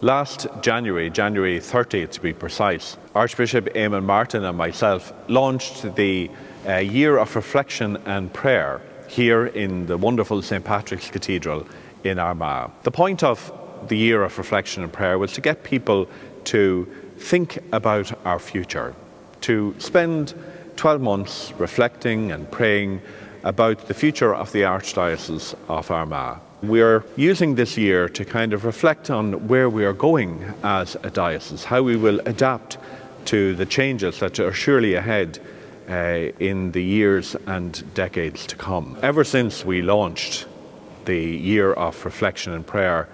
Last January 30th to be precise, Archbishop Eamon Martin and myself launched the Year of Reflection and Prayer here in the wonderful St. Patrick's Cathedral in Armagh. The point of the Year of Reflection and Prayer was to get people to think about our future, to spend 12 months reflecting and praying about the future of the Archdiocese of Armagh. We're using this year to kind of reflect on where we are going as a diocese, how we will adapt to the changes that are surely ahead in the years and decades to come. Ever since we launched the Year of Reflection and Prayer,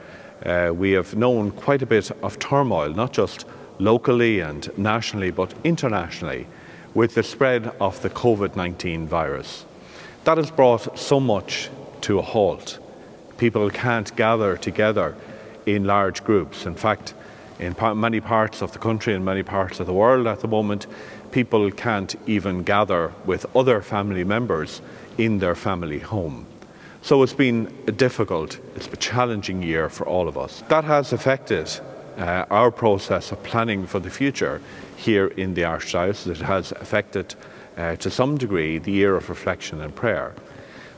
we have known quite a bit of turmoil, not just locally and nationally, but internationally, with the spread of the COVID-19 virus. That has brought so much to a halt. People can't gather together in large groups. In fact, in many parts of the country and many parts of the world at the moment, people can't even gather with other family members in their family home. So it's been it's a challenging year for all of us. That has affected our process of planning for the future here in the Archdiocese. It has affected, to some degree, the Year of Reflection and Prayer.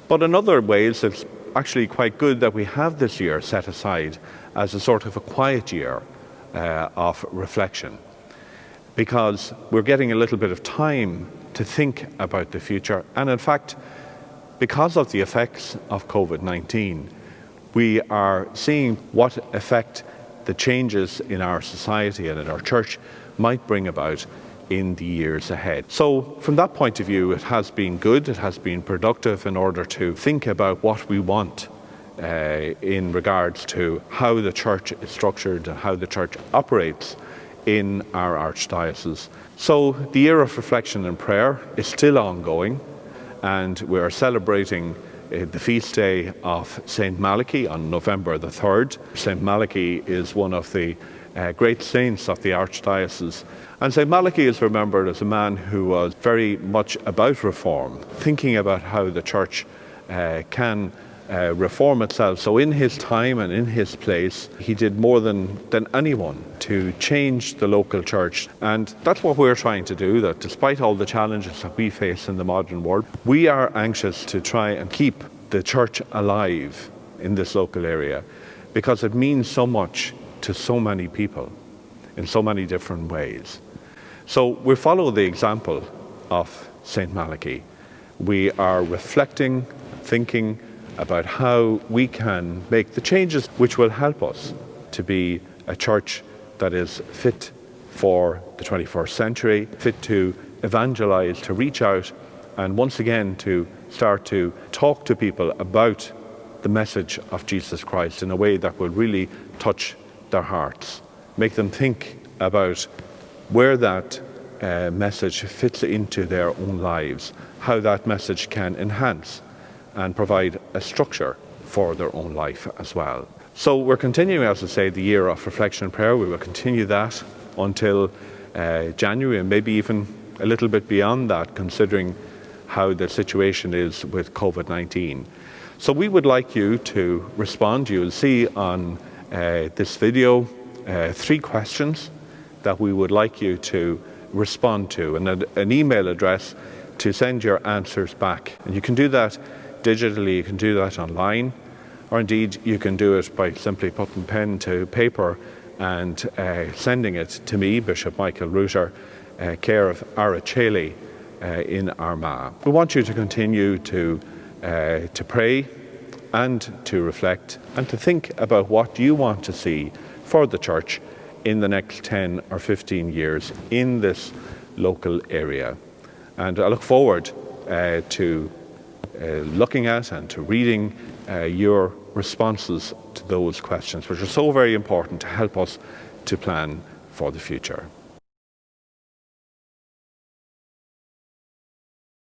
But in other ways, it's actually quite good that we have this year set aside as a sort of a quiet year of reflection, because we're getting a little bit of time to think about the future. And in fact, because of the effects of COVID-19, we are seeing what effect the changes in our society and in our church might bring about in the years ahead. So from that point of view, it has been good, it has been productive in order to think about what we want in regards to how the church is structured and how the church operates in our Archdiocese. So the Year of Reflection and Prayer is still ongoing, and we are celebrating the feast day of St.Malachy on November the 3rd. St.Malachy is one of the great saints of the Archdiocese. And St. Malachy is remembered as a man who was very much about reform, thinking about how the church can reform itself. So in his time and in his place, he did more than anyone to change the local church. And that's what we're trying to do, that despite all the challenges that we face in the modern world, we are anxious to try and keep the church alive in this local area, because it means so much to so many people in so many different ways. So we follow the example of St. Malachy. We are reflecting, thinking about how we can make the changes which will help us to be a church that is fit for the 21st century, fit to evangelize, to reach out, and once again to start to talk to people about the message of Jesus Christ in a way that will really touch their hearts, make them think about where that message fits into their own lives, how that message can enhance and provide a structure for their own life as well. So we're continuing, as I say, the Year of Reflection and Prayer. We will continue that until January, and maybe even a little bit beyond that, considering how the situation is with COVID-19. So we would like you to respond. You'll see on this video 3 questions that we would like you to respond to, and an email address to send your answers back. And you can do that digitally, you can do that online, or indeed you can do it by simply putting pen to paper and sending it to me, Bishop Michael Reuter, care of Archdiocese in Armagh. We want you to continue to pray and to reflect and to think about what you want to see for the church in the next 10 or 15 years in this local area. And I look forward to looking at and to reading your responses to those questions, which are so very important to help us to plan for the future.